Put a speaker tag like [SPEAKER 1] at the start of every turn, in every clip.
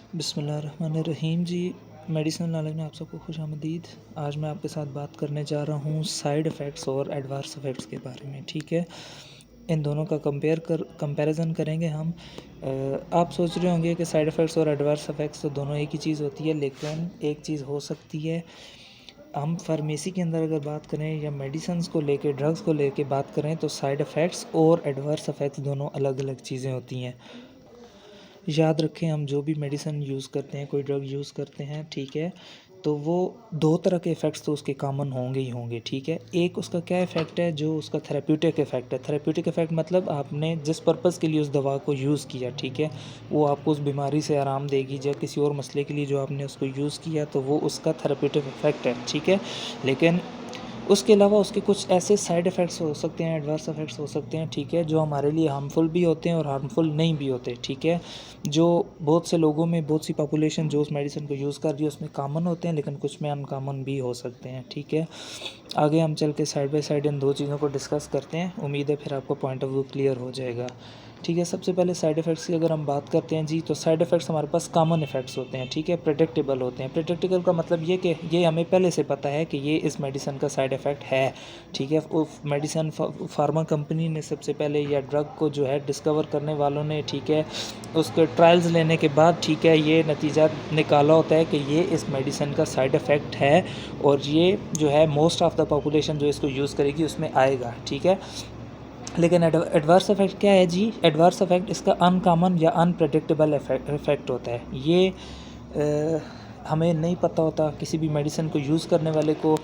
[SPEAKER 1] बिस्मिल्लाहिर्रहमानिर्रहीम जी। Medicinal knowledge में आप सबको खुशामदीद। आज मैं आपके साथ बात करने जा रहा हूँ साइड इफ़ेक्ट्स और एडवर्स इफ़ेक्ट्स के बारे में। ठीक है, इन दोनों का कंपैरिजन करेंगे हम। आप सोच रहे होंगे कि साइड इफ़ेक्ट्स और एडवर्स इफ़ेक्ट्स तो दोनों एक ही चीज़ होती है, लेकिन एक चीज़ हो सकती है। हम फार्मेसी के अंदर अगर बात करें या मेडिसिन्स को लेके, ड्रग्स को लेके बात करें, तो साइड इफ़ेक्ट्स और एडवर्स इफ़ेक्ट्स दोनों अलग अलग चीज़ें होती हैं। याद रखें, हम जो भी मेडिसिन यूज़ करते हैं, कोई ड्रग यूज़ करते हैं, ठीक है, तो वो दो तरह के इफ़ेक्ट्स तो उसके कॉमन होंगे ही होंगे। ठीक है, एक उसका क्या इफ़ेक्ट है, जो उसका थेरेप्यूटिक इफ़ेक्ट है। थेरेप्यूटिक इफ़ेक्ट मतलब आपने जिस पर्पज़ के लिए उस दवा को यूज़ किया, ठीक है, वो आपको उस बीमारी से आराम देगी, या किसी और मसले के लिए जो आपने उसको यूज़ किया, तो वो उसका थेरेप्यूटिक इफ़ेक्ट है। ठीक है, लेकिन उसके अलावा उसके कुछ ऐसे साइड इफ़ेक्ट्स हो सकते हैं, एडवर्स इफ़ेक्ट्स हो सकते हैं, ठीक है, जो हमारे लिए हार्मफुल भी होते हैं और हार्मफुल नहीं भी होते। ठीक है, जो बहुत से लोगों में, बहुत सी पॉपुलेशन जो उस मेडिसिन को यूज़ कर रही है, उसमें कॉमन होते हैं, लेकिन कुछ में अनकॉमन भी हो सकते हैं। ठीक है, आगे हम चल के साइड बाय साइड इन दो चीज़ों को डिस्कस करते हैं। उम्मीद है फिर आपको पॉइंट ऑफ व्यू क्लियर हो जाएगा। ठीक है, सबसे पहले साइड इफ़ेक्ट्स की अगर हम बात करते हैं जी, तो साइड इफ़ेक्ट्स हमारे पास कॉमन इफ़ेक्ट्स होते हैं। ठीक है, प्रेडिक्टेबल होते हैं। प्रेडिक्टेबल का मतलब ये कि ये हमें पहले से पता है कि ये इस मेडिसिन का साइड इफ़ेक्ट है। ठीक है, वो मेडिसिन फार्मा कंपनी ने सबसे पहले, या ड्रग को जो है डिस्कवर करने वालों ने, ठीक है, उसके ट्रायल्स लेने के बाद, ठीक है, ये नतीजा निकाला होता है कि ये इस मेडिसिन का साइड इफ़ेक्ट है, और ये जो है मोस्ट ऑफ़ द पॉपुलेशन जो इसको यूज़ करेगी उसमें आएगा। ठीक है, लेकिन एडवर्स इफ़ेक्ट क्या है जी? एडवर्स इफ़ेक्ट इसका अनकॉमन या अनप्रेडिक्टेबल इफ़ेक्ट होता है। ये हमें नहीं पता होता, किसी भी मेडिसिन को यूज़ करने वाले को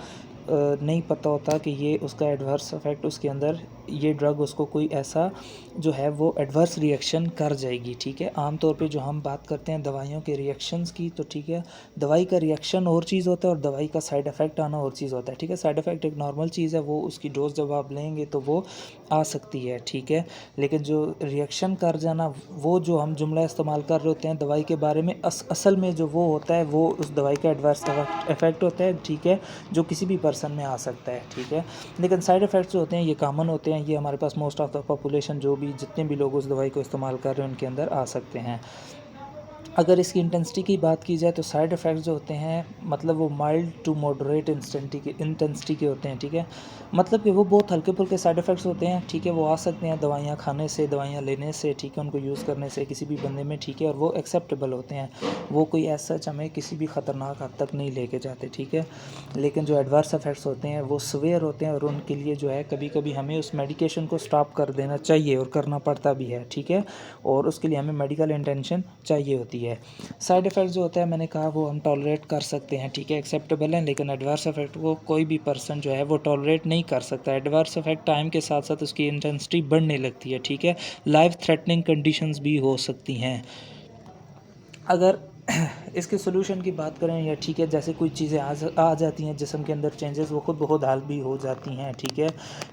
[SPEAKER 1] नहीं पता होता कि ये उसका एडवर्स इफ़ेक्ट, उसके अंदर ये ड्रग उसको कोई ऐसा जो है वो एडवर्स रिएक्शन कर जाएगी। ठीक है, आमतौर पे जो हम बात करते हैं दवाइयों के रिएक्शंस की, तो ठीक है, दवाई का रिएक्शन और चीज़ होता है और दवाई का साइड इफ़ेक्ट आना और चीज़ होता है। ठीक है, साइड इफ़ेक्ट एक नॉर्मल चीज़ है, वो उसकी डोज जब आप लेंगे तो वो आ सकती है। ठीक है, लेकिन जो रिएक्शन कर जाना, वो जो हम जुमला इस्तेमाल कर रहे होते हैं दवाई के बारे में, असल में जो वो होता है, वो उस दवाई का एडवर्स इफ़ेक्ट होता है। ठीक है, जो किसी भी पर्सन में आ सकता है। ठीक है, लेकिन साइड इफ़ेक्ट्स जो होते हैं ये कॉमन होते हैं। ये हमारे पास मोस्ट ऑफ़ द पॉपुलेशन, जो भी जितने भी लोग उस दवाई को इस्तेमाल कर रहे हैं, उनके अंदर आ सकते हैं। अगर इसकी इंटेंसिटी की बात की जाए, तो साइड इफ़ेक्ट्स जो होते हैं, मतलब वो माइल्ड टू मॉडरेट इंटेंसिटी के होते हैं। ठीक है, मतलब कि वो बहुत हल्के फुल्के साइड इफ़ेक्ट्स होते हैं। ठीक है, वो आ सकते हैं दवाइयाँ खाने से, दवाइयाँ लेने से, ठीक है, उनको यूज़ करने से किसी भी बंदे में। ठीक है, और वो एक्सेप्टेबल होते हैं, वो कोई ऐसा हमें किसी भी ख़तरनाक हद तक नहीं लेके जाते। ठीक है, लेकिन जो एडवर्स इफ़ेक्ट्स होते हैं वो सीवियर होते हैं, और उनके लिए जो है कभी कभी हमें उस मेडिकेशन को स्टॉप कर देना चाहिए, और करना पड़ता भी है। ठीक है, और उसके लिए हमें मेडिकल इंटेंशन चाहिए होती है। साइड इफ़ेक्ट जो होता है, मैंने कहा, वो हम टॉलरेट कर सकते हैं। ठीक है, एक्सेप्टेबल है, लेकिन एडवर्स इफ़ेक्ट को कोई भी पर्सन जो है वो टॉलरेट नहीं कर सकता। एडवर्स इफ़ेक्ट टाइम के साथ साथ उसकी इंटेंसिटी बढ़ने लगती है। ठीक है, लाइफ थ्रेटनिंग कंडीशंस भी हो सकती हैं। अगर इसके सोल्यूशन की बात करें, या ठीक है, जैसे कोई चीज़ें आ जाती हैं जिस्म के अंदर, चेंजेस, वो खुद ब खुद हल भी हो जाती हैं। ठीक है,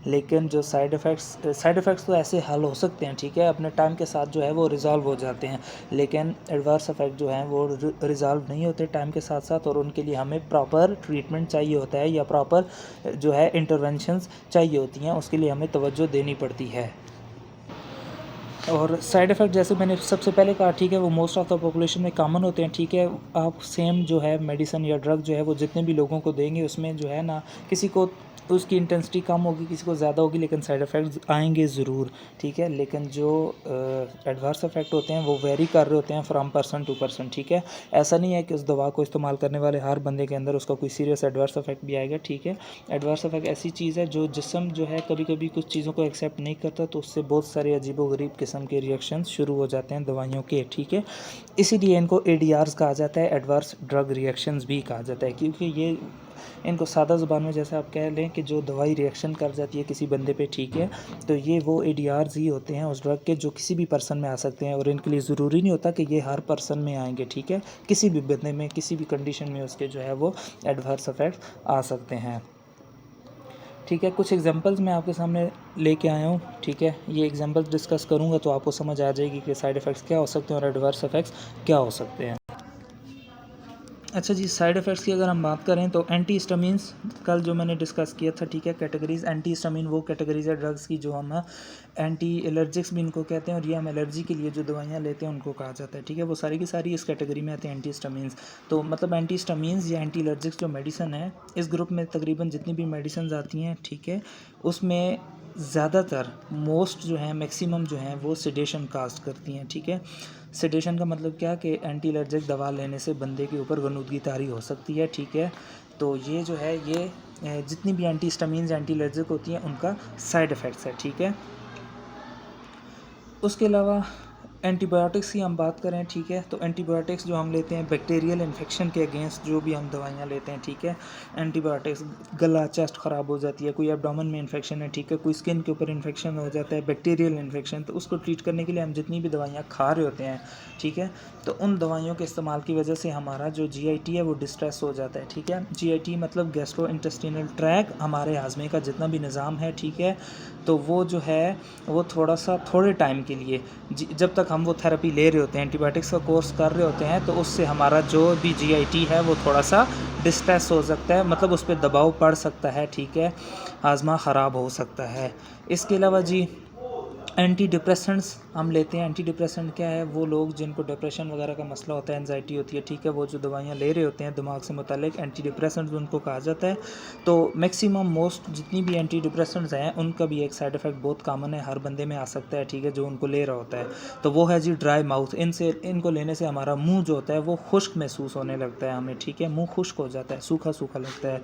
[SPEAKER 1] लेकिन जो साइड इफ़ेक्ट्स तो ऐसे हल हो सकते हैं, ठीक है, अपने टाइम के साथ जो है वो रिज़ॉल्व हो जाते हैं, लेकिन एडवर्स इफ़ेक्ट जो हैं वो रिज़ॉल्व नहीं होते टाइम के साथ साथ, और उनके लिए हमें प्रॉपर ट्रीटमेंट चाहिए होता है, या प्रॉपर जो है इंटरवेंशंस चाहिए होती हैं, उसके लिए हमें तवज्जो देनी पड़ती है। और साइड इफ़ेक्ट, जैसे मैंने सबसे पहले कहा, ठीक है, वो मोस्ट ऑफ़ द पॉपुलेशन में कॉमन होते हैं। ठीक है, आप सेम जो है मेडिसिन या ड्रग जो है वो जितने भी लोगों को देंगे, उसमें जो है ना, किसी को उसकी इंटेंसिटी कम होगी, किसी को ज़्यादा होगी, लेकिन साइड इफ़ेक्ट्स आएंगे ज़रूर। ठीक है, लेकिन जो एडवर्स इफ़ेक्ट होते हैं वो वेरी कर रहे होते हैं फ्राम पर्सन टू पर्सन। ठीक है, ऐसा नहीं है कि उस दवा को इस्तेमाल करने वाले हर बंदे के अंदर उसका कोई सीरियस एडवर्स इफ़ेक्ट भी आएगा। ठीक है, एडवर्स इफ़ेक्ट ऐसी चीज़ है जो जिस्म जो है कभी कभी कुछ चीज़ों को एक्सेप्ट नहीं करता, तो उससे बहुत सारे अजीबोगरीब किस्म के रिएक्शंस शुरू हो जाते हैं दवाइयों के। ठीक है, इसीलिए इनको एडीआरस कहा जाता है, एडवर्स ड्रग रिएक्शंस भी कहा जाता है, क्योंकि ये इनको सादा ज़ुबान में जैसे आप कह लें कि जो दवाई रिएक्शन कर जाती है किसी बंदे पे, ठीक है, तो ये वो एडीआरस ही होते हैं उस ड्रग के, जो किसी भी पर्सन में आ सकते हैं, और इनके लिए ज़रूरी नहीं होता कि ये हर पर्सन में आएंगे। ठीक है, किसी भी बंदे में, किसी भी कंडीशन में उसके जो है वो एडवर्स इफ़ेक्ट आ सकते हैं। ठीक है, कुछ एग्जांपल्स मैं आपके सामने लेके आया हूँ। ठीक है, ये एग्जांपल्स डिस्कस करूँगा तो आपको समझ आ जाएगी कि साइड इफ़ेक्ट्स क्या हो सकते हैं और एडवर्स इफ़ेक्ट्स क्या हो सकते हैं। अच्छा जी, साइड इफ़ेक्ट्स की अगर हम बात करें तो एंटी हिस्टामिन्स कल जो मैंने डिस्कस किया था, ठीक है, कैटेगरीज़। एंटी हिस्टामिन वो कैटेगरीज़ है ड्रग्स की जो हम एंटी एलर्जिक्स भी इनको कहते हैं, और ये हम एलर्जी के लिए जो दवाइयाँ लेते हैं उनको कहा जाता है, ठीक है। वो सारी की सारी इस कैटेगरी में आते हैं, एंटी हिस्टामिन्स। तो मतलब एंटी हिस्टामिन्स या एंटी एलर्जिक्स जो मेडिसिन है, इस ग्रुप में तकरीबन जितनी भी मेडिसिन आती हैं, ठीक है, उसमें ज़्यादातर मोस्ट जो है मैक्सिमम जो है वो सेडेशन कास्ट करती हैं, ठीक है। सेडेशन का मतलब क्या कि एंटी एलर्जिक दवा लेने से बंदे के ऊपर गनूदगी तारी हो सकती है, ठीक है। तो ये जो है ये जितनी भी एंटी हिस्टामिन्स एंटी एलर्जिक होती हैं उनका साइड इफ़ेक्ट्स है, ठीक है। उसके अलावा एंटीबायोटिक्स की हम बात करें, ठीक है, तो एंटीबायोटिक्स जो हम लेते हैं बैक्टीरियल इन्फेक्शन के अगेंस्ट जो भी हम दवाइयाँ लेते हैं, ठीक है। एंटीबायोटिक्स, गला चेस्ट ख़राब हो जाती है, कोई एब्डोमेन में इन्फेक्शन है, ठीक है, कोई स्किन के ऊपर इन्फेक्शन हो जाता है, बैक्टीरियल इन्फेक्शन, तो उसको ट्रीट करने के लिए हम जितनी भी दवाइयाँ खा रहे होते हैं, ठीक है, तो उन दवाइयों के इस्तेमाल की वजह से हमारा जो GIT है वो डिस्ट्रेस हो जाता है, ठीक है। GIT मतलब गैस्ट्रो इंटेस्टिनल ट्रैक, हमारे हाजमे का जितना भी निज़ाम है, ठीक है, तो वो जो है वो थोड़ा सा थोड़े टाइम के लिए जब तक हम वो थेरेपी ले रहे होते हैं, एंटीबायोटिक्स का कोर्स कर रहे होते हैं, तो उससे हमारा जो भी GIT है वो थोड़ा सा डिस्ट्रेस हो सकता है, मतलब उस पर दबाव पड़ सकता है, ठीक है, हाजमा ख़राब हो सकता है। इसके अलावा जी एंटी डिप्रेसेंट्स हम लेते हैं। एंटी डिप्रेसेंट क्या है, वो लोग जिनको डिप्रेशन वगैरह का मसला होता है, एंजाइटी होती है, ठीक है, वो जो दवाइयाँ ले रहे होते हैं दिमाग से मुतालिक, एंटी डिप्रेसेंट्स उनको कहा जाता है। तो मैक्सिमम मोस्ट जितनी भी एंटी डिप्रेसेंट्स हैं उनका भी एक साइड इफ़ेक्ट बहुत कॉमन है, हर बंदे में आ सकता है, ठीक है, जो उनको ले रहा होता है, तो वो है जी ड्राई माउथ। इनको लेने से हमारा मुँह जो होता है वो खुश्क महसूस होने लगता है हमें, ठीक है, मुँह खुश्क हो जाता है, सूखा सूखा लगता है।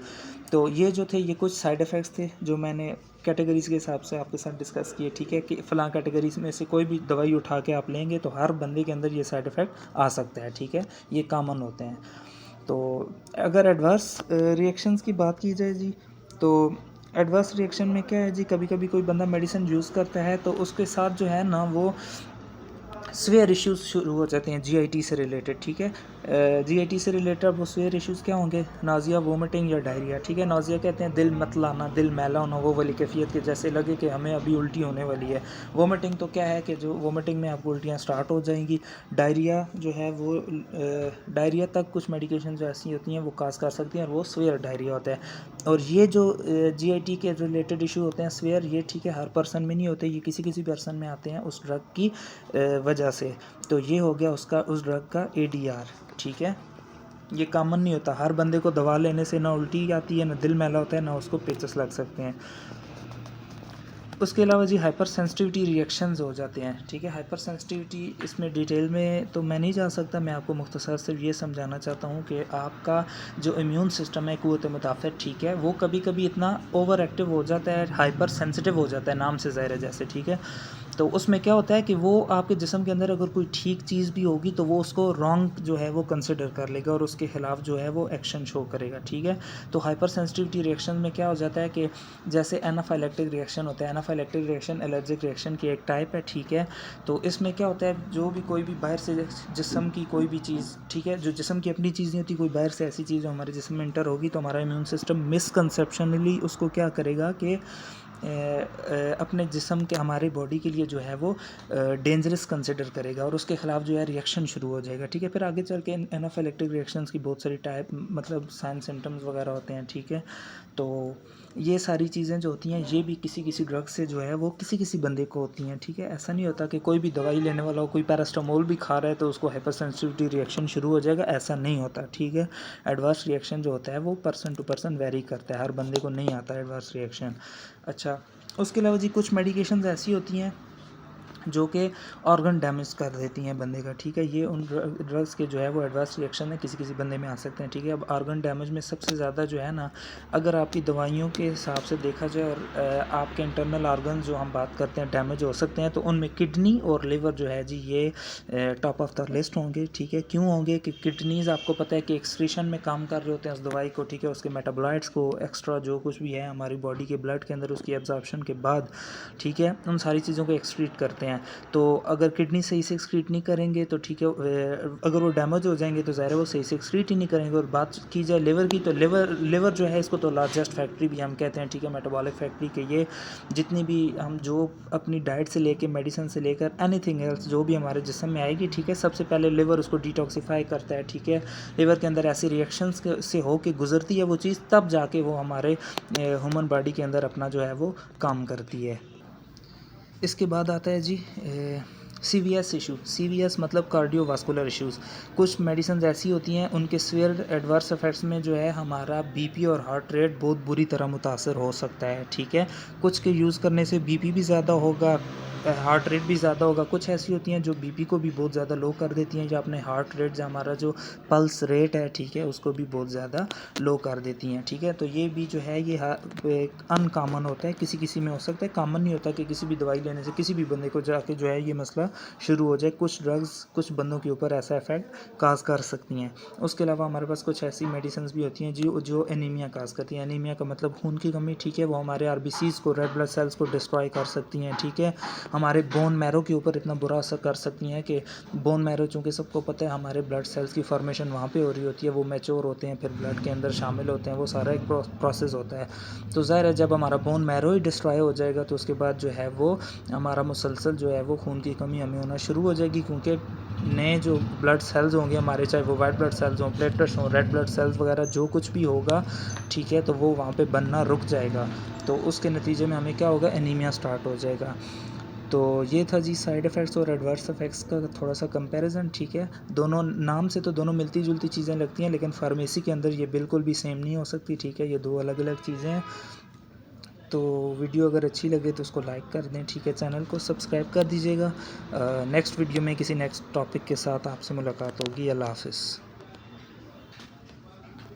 [SPEAKER 1] तो ये जो थे ये कुछ साइड इफ़ेक्ट्स थे जो मैंने कैटेगरीज़ के हिसाब से आपके साथ डिस्कस किए, ठीक है, कि फ़लाँ कैटेगरीज़ में से कोई भी दवाई उठा के आप लेंगे तो हर बंदे के अंदर ये साइड इफ़ेक्ट आ सकता है, ठीक है, ये कॉमन होते हैं। तो अगर एडवर्स रिएक्शंस की बात की जाए जी, तो एडवर्स रिएक्शन में क्या है जी, कभी कभी कोई बंदा मेडिसिन यूज़ करता है तो उसके साथ जो है ना वो स्वेयर इश्यूज़ शुरू हो जाते हैं GIT से रिलेटेड, ठीक है। GIT से रिलेटेड वो स्वेयर इश्यूज़ क्या होंगे, नाज़िया, वोमिटिंग या डायरिया, ठीक है। नाज़िया कहते हैं दिल मतलाना, दिल मैला होना, वो वाली कैफियत के जैसे लगे कि हमें अभी उल्टी होने वाली है। वोमिटिंग तो क्या है कि जो वोमिटिंग में आपको उल्टियाँ स्टार्ट हो जाएंगी। डायरिया जो है वो डायरिया तक कुछ मेडिकेशन जो ऐसी होती हैं वो काज कर सकती हैं, और वो स्वेयर डायरिया होता है। और ये जो GIT के रिलेटेड इशू होते हैं स्वेयर, ये ठीक है हर पर्सन में नहीं होते, ये किसी किसी पर्सन में आते हैं उस ड्रग की वजह से। तो ये हो गया उसका उस ड्रग का ADR, ठीक है, ये कॉमन नहीं होता, हर बंदे को दवा लेने से ना उल्टी आती है, ना दिल मैला होता है, ना उसको पेचस लग सकते हैं। उसके अलावा जी हाइपर सेंसिटिविटी रिएक्शंस हो जाते हैं, ठीक है। हाइपर सेंसिटिविटी इसमें डिटेल में तो मैं नहीं जा सकता, मैं आपको मुख्तसर सिर्फ ये समझाना चाहता हूँ कि आपका जो इम्यून सिस्टम है, क़ुव्वत मुदाफ़त, ठीक है, वो कभी कभी इतना ओवर एक्टिव हो जाता है, हाइपर सेंसिटिव हो जाता है, नाम से ज़ाहिर है जैसे, ठीक है। तो उसमें क्या होता है कि वो आपके जिस्म के अंदर अगर कोई ठीक चीज़ भी होगी तो वो उसको रॉन्ग जो है वो कंसिडर कर लेगा और उसके ख़िलाफ़ जो है वो एक्शन शो करेगा, ठीक है। तो हाइपर सेंसिटिविटी रिएक्शन में क्या हो जाता है कि जैसे एनाफाइलेक्टिक रिएक्शन होता है, एनाफाइलेक्टिक रिएक्शन एलर्जिक रिएक्शन की एक टाइप है, ठीक है। तो इसमें क्या होता है, जो भी कोई भी बाहर से जिस्म की कोई भी चीज़, ठीक है, जो जिस्म की अपनी चीज़ नहीं होती, कोई बाहर से ऐसी चीज़ जो हमारे जिस्म में इंटर होगी तो हमारा इम्यून सिस्टम मिसकंसेप्शनली उसको क्या करेगा कि अपने जिस्म के हमारे बॉडी के लिए जो है वो डेंजरस कंसिडर करेगा और उसके ख़िलाफ़ जो है रिएक्शन शुरू हो जाएगा, ठीक है। फिर आगे चल के एनाफाइलेक्टिक रिएक्शंस की बहुत सारी टाइप मतलब साइन सिम्टम्स वगैरह होते हैं, ठीक है। तो ये सारी चीज़ें जो होती हैं ये भी किसी किसी ड्रग से जो है वो किसी किसी बंदे को होती हैं, ठीक है। ऐसा नहीं होता कि कोई भी दवाई लेने वाला हो, कोई पैरास्टामोल भी खा रहा है तो उसको हाइपर सेंसिटिविटी रिएक्शन शुरू हो जाएगा, ऐसा नहीं होता, ठीक है। एडवर्स रिएक्शन जो होता है वो पर्सन टू पर्सन वेरी करता है, हर बंदे को नहीं आता एडवर्स रिएक्शन। अच्छा, उसके अलावा जी कुछ मेडिकेशंस ऐसी होती हैं जो कि ऑर्गन डैमेज कर देती हैं बंदे का, ठीक है। ये उन ड्रग्स के जो है वो एडवर्स रिएक्शन है किसी किसी बंदे में आ सकते हैं, ठीक है। अब ऑर्गन डैमेज में सबसे ज़्यादा जो है ना, अगर आपकी दवाइयों के हिसाब से देखा जाए और आपके इंटरनल ऑर्गन जो हम बात करते हैं डैमेज हो सकते हैं, तो उनमें किडनी और लिवर जो है जी ये टॉप ऑफ द लिस्ट होंगे, ठीक है। क्यों होंगे कि किडनीज़ आपको पता है कि एक्सक्रीशन में काम कर रहे होते हैं उस दवाई को, ठीक है, उसके मेटाबोलाइट्स को, एक्स्ट्रा जो कुछ भी है हमारी बॉडी के ब्लड के अंदर उसकी एब्जॉर्प्शन के बाद, ठीक है, उन सारी चीज़ों को एक्सक्रीट करते हैं। हैं। तो अगर किडनी सही से एक्सक्रीट नहीं करेंगे तो ठीक है, अगर वो डैमेज हो जाएंगे तो ज़ाहिर है वो सही से एक्सक्रीट ही नहीं करेंगे। और बात की जाए लिवर की, तो लिवर जो है इसको तो लार्जेस्ट फैक्ट्री भी हम कहते हैं, ठीक है, मेटाबॉलिक फैक्ट्री के ये जितनी भी हम जो अपनी डाइट से लेके मेडिसिन से लेकर एनीथिंग एल्स जो भी हमारे जिस्म में आएगी, ठीक है, सबसे पहले लिवर उसको डिटॉक्सीफाई करता है, ठीक है। लिवर के अंदर ऐसी रिएक्शंस से हो के गुजरती है वो चीज़, तब जाके वो हमारे ह्यूमन बॉडी के अंदर अपना जो है वो काम करती है। इसके बाद आता है जी CVS इशू। CVS मतलब कार्डियोवास्कुलर इश्यूज़। कुछ मेडिसिन ऐसी होती हैं उनके सीवियर एडवर्स इफ़ेक्ट्स में जो है हमारा BP और हार्ट रेट बहुत बुरी तरह मुतासर हो सकता है, ठीक है। कुछ के यूज़ करने से BP भी ज़्यादा होगा, हार्ट रेट भी ज़्यादा होगा। कुछ ऐसी होती हैं जो BP को भी बहुत ज़्यादा लो कर देती हैं, या अपने हार्ट रेट जो हमारा जो पल्स रेट है, ठीक है, उसको भी बहुत ज़्यादा लो कर देती हैं, ठीक है। तो ये भी जो है ये अनकॉमन होता है, किसी किसी में हो सकता है, कॉमन नहीं होता कि किसी भी दवाई लेने से किसी भी बंदे को जाके जो है ये मसला शुरू हो जाए। कुछ ड्रग्स कुछ बंदों के ऊपर ऐसा इफेक्ट काज कर सकती हैं। उसके अलावा हमारे पास कुछ ऐसी मेडिसिन भी होती हैं जो एनीमिया काज करती हैं। एनीमिया का मतलब खून की कमी, ठीक है, वो हमारे RBCs को, रेड ब्लड सेल्स को डिस्ट्रॉय कर सकती हैं, ठीक है। हमारे बोन मैरो के ऊपर इतना बुरा असर कर सकती हैं कि बोन मैरो, चूँकि सबको पता है हमारे ब्लड सेल्स की फॉर्मेशन वहाँ पे हो रही होती है, वो मैच्योर होते हैं, फिर ब्लड के अंदर शामिल होते हैं, वो सारा एक प्रोसेस होता है। तो ज़ाहिर है जब हमारा बोन मैरो ही डिस्ट्रॉय हो जाएगा तो उसके बाद जो है वो हमारा मुसलसल जो है वो खून की कमी हमें होना शुरू हो जाएगी, क्योंकि नए जो ब्लड सेल्स होंगे हमारे, चाहे वो वाइट ब्लड सेल्स हों, प्लेटलेट्स हों, रेड ब्लड सेल्स वगैरह जो कुछ भी होगा, ठीक है, तो वो वहाँ पे बनना रुक जाएगा। तो उसके नतीजे में हमें क्या होगा, एनीमिया स्टार्ट हो जाएगा। तो ये था जी साइड इफ़ेक्ट्स और एडवर्स इफ़ेक्ट्स का थोड़ा सा कंपैरिजन, ठीक है। दोनों नाम से तो दोनों मिलती जुलती चीज़ें लगती हैं, लेकिन फार्मेसी के अंदर ये बिल्कुल भी सेम नहीं हो सकती, ठीक है, ये दो अलग अलग चीज़ें हैं। तो वीडियो अगर अच्छी लगे तो उसको लाइक कर दें, ठीक है, चैनल को सब्सक्राइब कर दीजिएगा। नेक्स्ट वीडियो में किसी नेक्स्ट टॉपिक के साथ आपसे मुलाकात होगी। अल्लाह हाफ़िज़।